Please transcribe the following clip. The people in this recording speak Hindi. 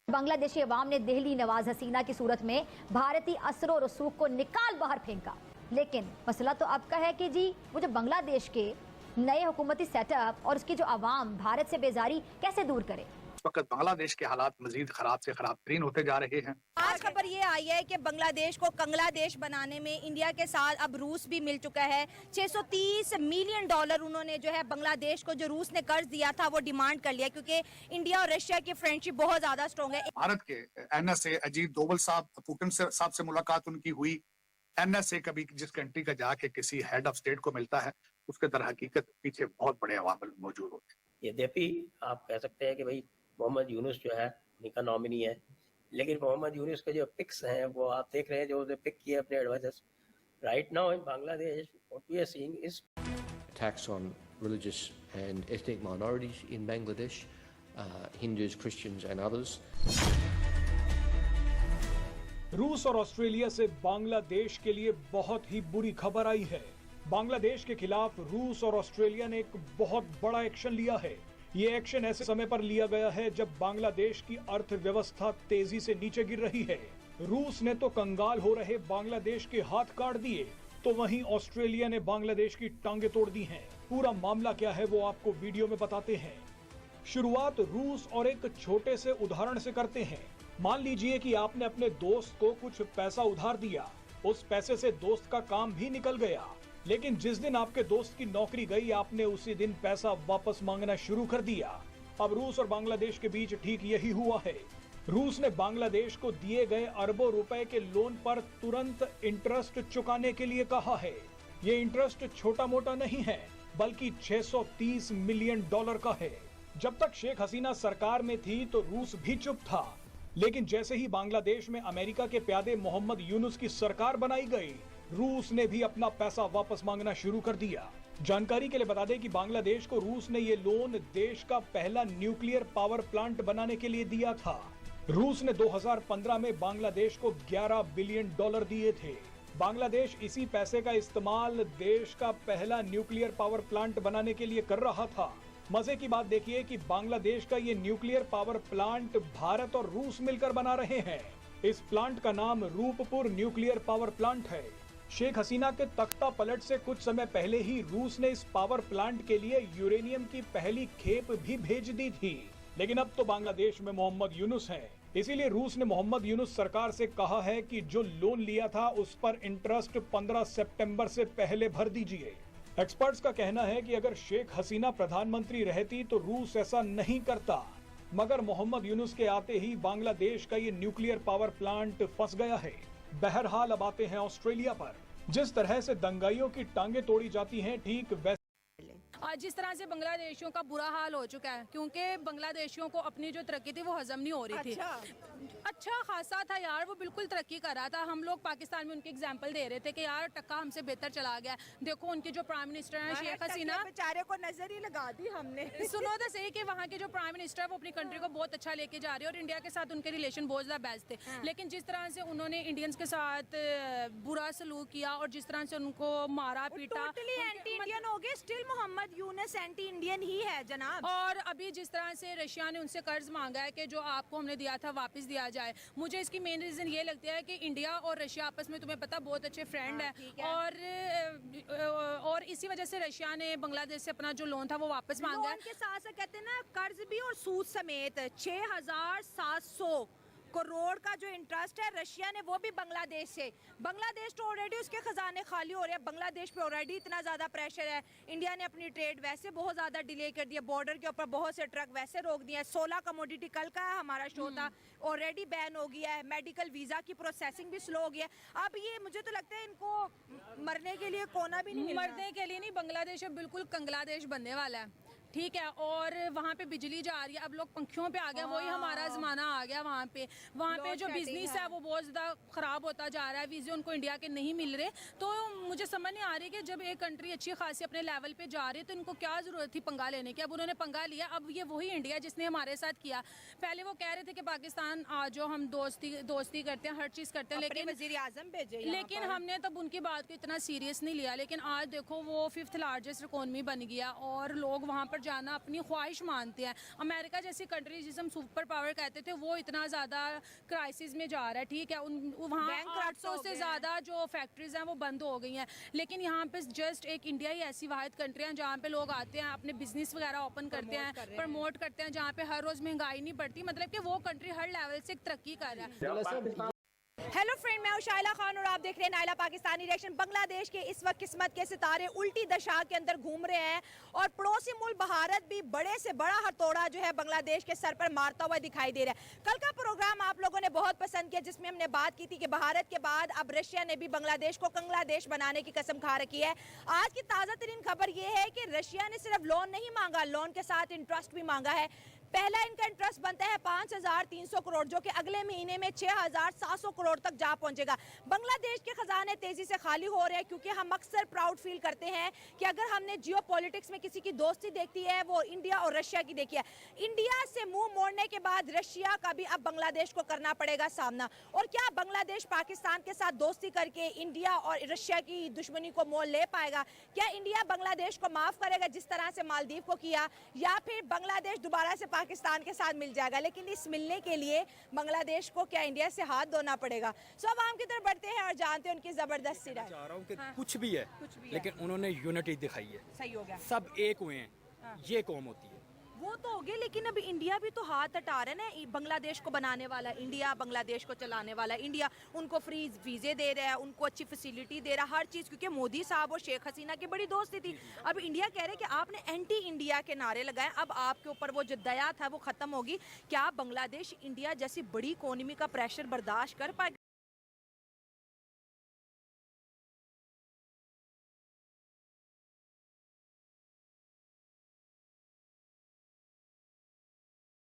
बांग्लादेशी अवाम ने दिल्ली नवाज हसीना की सूरत में भारतीय असर और रसूख को निकाल बाहर फेंका। लेकिन मसला तो आपका है कि जी वो जो बांग्लादेश के नए हुकूमती सेटअप और उसकी जो अवाम भारत से बेजारी कैसे दूर करे। इस वक्त बांग्लादेश के हालात मजीद खराब से खराब तरीन होते जा रहे हैं। आज खबर ये आई है कि बांग्लादेश को कंगलादेश बनाने में इंडिया के साथ अब रूस भी मिल चुका है। $630 मिलियन उन्होंने जो है बांग्लादेश को जो रूस ने कर्ज दिया था वो डिमांड कर लिया, क्योंकि इंडिया और रशिया की फ्रेंडशिप बहुत ज्यादा स्ट्रॉन्ग है। भारत के NSA अजीत डोवल साहब पुतिन साहब से मुलाकात उनकी हुई। NSA कभी जिस कंट्री का जाके किसी हेड ऑफ स्टेट को मिलता है उसके दर हकीकत पीछे बहुत बड़े अवामिल मौजूद होते हैं। यद्यपि आप कह सकते हैं कि भाई मोहम्मद यूनुस जो है उनका नॉमिनी है, लेकिन मोहम्मद यूनुस के जो पिक्स हैं वो आप देख रहे हैं जो पिक किए अपने advisers. Right now in Bangladesh what we are seeing is attacks on religious and ethnic minorities in Bangladesh, Hindus, Christians and others. रूस और ऑस्ट्रेलिया से बांग्लादेश के लिए बहुत ही बुरी खबर आई है। बांग्लादेश के खिलाफ रूस और ऑस्ट्रेलिया ने एक बहुत बड़ा एक्शन लिया है। ये एक्शन ऐसे समय पर लिया गया है जब बांग्लादेश की अर्थव्यवस्था तेजी से नीचे गिर रही है। रूस ने तो कंगाल हो रहे बांग्लादेश के हाथ काट दिए, तो वहीं ऑस्ट्रेलिया ने बांग्लादेश की टांगे तोड़ दी हैं। पूरा मामला क्या है वो आपको वीडियो में बताते हैं। शुरुआत रूस और एक छोटे से उदाहरण से करते हैं। मान लीजिए कि आपने अपने दोस्त को कुछ पैसा उधार दिया, उस पैसे से दोस्त का काम भी निकल गया, लेकिन जिस दिन आपके दोस्त की नौकरी गई आपने उसी दिन पैसा वापस मांगना शुरू कर दिया। अब रूस और बांग्लादेश के बीच ठीक यही हुआ है। रूस ने बांग्लादेश को दिए गए अरबों रुपए के लोन पर तुरंत इंटरेस्ट चुकाने के लिए कहा है। ये इंटरेस्ट छोटा मोटा नहीं है, बल्कि $630 मिलियन का है। जब तक शेख हसीना सरकार में थी तो रूस भी चुप था, लेकिन जैसे ही बांग्लादेश में अमेरिका के प्यादे मोहम्मद यूनुस की सरकार बनाई गई, रूस ने भी अपना पैसा वापस मांगना शुरू कर दिया। जानकारी के लिए बता दें कि बांग्लादेश को रूस ने ये लोन देश का पहला न्यूक्लियर पावर प्लांट बनाने के लिए दिया था। रूस ने 2015 में बांग्लादेश को $11 बिलियन दिए थे। बांग्लादेश इसी पैसे का इस्तेमाल देश का पहला न्यूक्लियर पावर प्लांट बनाने के लिए कर रहा था। मजे की बात देखिए कि बांग्लादेश का ये न्यूक्लियर पावर प्लांट भारत और रूस मिलकर बना रहे हैं। इस प्लांट का नाम रूपपुर न्यूक्लियर पावर प्लांट है। शेख हसीना के तख्ता पलट से कुछ समय पहले ही रूस ने इस पावर प्लांट के लिए यूरेनियम की पहली खेप भी भेज दी थी, लेकिन अब तो बांग्लादेश में मोहम्मद यूनुस हैं। इसीलिए रूस ने मोहम्मद यूनुस सरकार से कहा है कि जो लोन लिया था उस पर इंटरेस्ट 15 सितंबर से पहले भर दीजिए। एक्सपर्ट्स का कहना है कि अगर शेख हसीना प्रधानमंत्री रहती तो रूस ऐसा नहीं करता, मगर मोहम्मद यूनुस के आते ही बांग्लादेश का ये न्यूक्लियर पावर प्लांट फंस गया है। बहरहाल अब आते हैं ऑस्ट्रेलिया पर। जिस तरह से दंगाइयों की टांगे तोड़ी जाती हैं, ठीक वैसे आज जिस तरह से बांग्लादेशियों का बुरा हाल हो चुका है, क्योंकि बांग्लादेशियों को अपनी जो तरक्की थी वो हजम नहीं हो रही थी। अच्छा खासा था यार, वो बिल्कुल तरक्की कर रहा था। हम लोग पाकिस्तान में उनकी एग्जांपल दे रहे थे कि यार टक्का हमसे बेहतर चला गया। देखो उनके जो प्राइम मिनिस्टर हैं शेख हसीना, बेचारे को नजर ही लगा दी हमने। सुनो तो सही कि वहाँ के जो प्राइम मिनिस्टर है वो अपनी कंट्री को बहुत अच्छा लेके जा रहे हैं और इंडिया के साथ उनके रिलेशन बहुत ज्यादा बेस्ट थे। लेकिन जिस तरह से उन्होंने इंडियंस के साथ बुरा सलूक किया और जिस तरह से उनको मारा पीटा, एंटी इंडियन हो गए। Still Mohammad Yunus anti Indian ही है जनाब। और अभी जिस तरह से रशिया ने उनसे कर्ज मांगा है कि जो आपको हमने दिया था वापस दिया जाए, मुझे इसकी मेन रीजन ये लगती है कि इंडिया और रशिया आपस में तुम्हें पता बहुत अच्छे फ्रेंड है। और इसी वजह से रशिया ने बांग्लादेश से अपना जो लोन था वो वापस मांगा है। के साथ साथ कहते हैं ना कर्ज भी और सूद समेत 6,700 करोड़ का जो इंटरेस्ट है रशिया ने वो भी बांग्लादेश से। बांग्लादेश तो ऑलरेडी उसके खजाने खाली हो रहे हैं। बांग्लादेश पे ऑलरेडी इतना ज्यादा प्रेशर है। इंडिया ने अपनी ट्रेड वैसे बहुत ज्यादा डिले कर दिया, बॉर्डर के ऊपर बहुत से ट्रक वैसे रोक दिए। 16 कमोडिटी कल का हमारा शो था ऑलरेडी बैन हो गया है। मेडिकल वीजा की प्रोसेसिंग भी स्लो हो गया है। अब ये मुझे तो लगता है इनको मरने के लिए कोना भी नहीं, मरने के लिए नहीं, बांग्लादेश अब बिल्कुल कंगलादेश बनने वाला है। ठीक है, और वहाँ पे बिजली जा रही है, अब लोग पंखियों पे आ गए। वही हमारा जमाना आ गया। वहाँ पे जो बिजनेस है वो बहुत ज़्यादा ख़राब होता जा रहा है। वीज़े उनको इंडिया के नहीं मिल रहे। तो मुझे समझ नहीं आ रही कि जब एक कंट्री अच्छी खासी अपने लेवल पे जा रही है तो इनको क्या ज़रूरत थी पंगा लेने की। अब उन्होंने पंगा लिया। अब ये वही इंडिया जिसने हमारे साथ किया। पहले वो कह रहे थे कि पाकिस्तान आ जाओ, हम दोस्ती करते हैं, हर चीज़ करते हैं, लेकिन वज़ीर आज़म भेजे, लेकिन हमने तब उनकी बात को इतना सीरियस नहीं लिया। लेकिन आज देखो वो 5th लार्जेस्ट इकोनॉमी बन गया और लोग वहाँ पर ऊपर जाना अपनी ख्वाहिश मानते हैं। अमेरिका जैसी कंट्री जिसे हम सुपर पावर कहते थे वो इतना ज़्यादा क्राइसिस में जा रहा है, ठीक है, वहाँ Bankrupts 800 हो से गए ज़्यादा जो फैक्ट्रीज हैं वो बंद हो गई हैं। लेकिन यहाँ पे जस्ट एक इंडिया ही ऐसी वाहिद कंट्री है जहाँ पे लोग आते हैं अपने बिजनेस वगैरह ओपन करते हैं, प्रमोट करते हैं, जहाँ पे हर रोज़ महंगाई नहीं बढ़ती, मतलब कि वो कंट्री हर लेवल से तरक्की कर रहा है। हेलो फ्रेंड, मैं हूं शाइला खान और आप देख रहे हैं नायला पाकिस्तानी रिएक्शन। बांग्लादेश के इस वक्त किस्मत के सितारे उल्टी दशा के अंदर घूम रहे हैं और पड़ोसी मुल्क भारत भी बड़े से बड़ा हथौड़ा जो है बांग्लादेश के सर पर मारता हुआ दिखाई दे रहा है। कल का प्रोग्राम आप लोगों ने बहुत पसंद किया जिसमें हमने बात की थी कि भारत के बाद अब रशिया ने भी बांग्लादेश को कंग्लादेश बनाने की कसम खा रखी है। आज की ताज़ा तरीन खबर ये है कि रशिया ने सिर्फ लोन नहीं मांगा, लोन के साथ इंटरेस्ट भी मांगा है। पहला इनका इंटरेस्ट बनता है 5,300 करोड़ जो कि अगले महीने में 6,700 करोड़ तक जा पहुंचेगा। बांग्लादेश के खजाने तेजी से खाली हो रहे हैं क्योंकि हम अक्सर प्राउड फील करते हैं कि अगर हमने जियो पॉलिटिक्स में किसी की दोस्ती देखती है वो इंडिया और रशिया की देखी है। इंडिया से मुंह मोड़ने के बाद रशिया का भी अब बांग्लादेश को करना पड़ेगा सामना। और क्या बांग्लादेश पाकिस्तान के साथ दोस्ती करके इंडिया और रशिया की दुश्मनी को मोल ले पाएगा? क्या इंडिया बांग्लादेश को माफ करेगा जिस तरह से मालदीव को किया, या फिर बांग्लादेश दोबारा से पाकिस्तान के साथ मिल जाएगा? लेकिन इस मिलने के लिए बांग्लादेश को क्या इंडिया से हाथ धोना पड़ेगा? सो अब आम की तरफ बढ़ते हैं और जानते हैं उनकी जबरदस्त राय। चाह रहा हूँ कि कुछ भी है, लेकिन उन्होंने यूनिटी दिखाई है, सही हो गया, सब एक हुए हैं, ये कौम होती है। वो तो हो गए, लेकिन अभी इंडिया भी तो हाथ हटा रहे ना। बांग्लादेश को बनाने वाला इंडिया, बांग्लादेश को चलाने वाला इंडिया, उनको फ्री वीजे दे रहा है, उनको अच्छी फैसिलिटी दे रहा है, हर चीज़, क्योंकि मोदी साहब और शेख हसीना की बड़ी दोस्ती थी। अब इंडिया कह रहे कि आपने एंटी इंडिया के नारे लगाए, अब आपके ऊपर वो जो दया था वो खत्म होगी। क्या बांग्लादेश इंडिया जैसी बड़ी इकोनॉमी का प्रेशर बर्दाश्त कर पाएगा?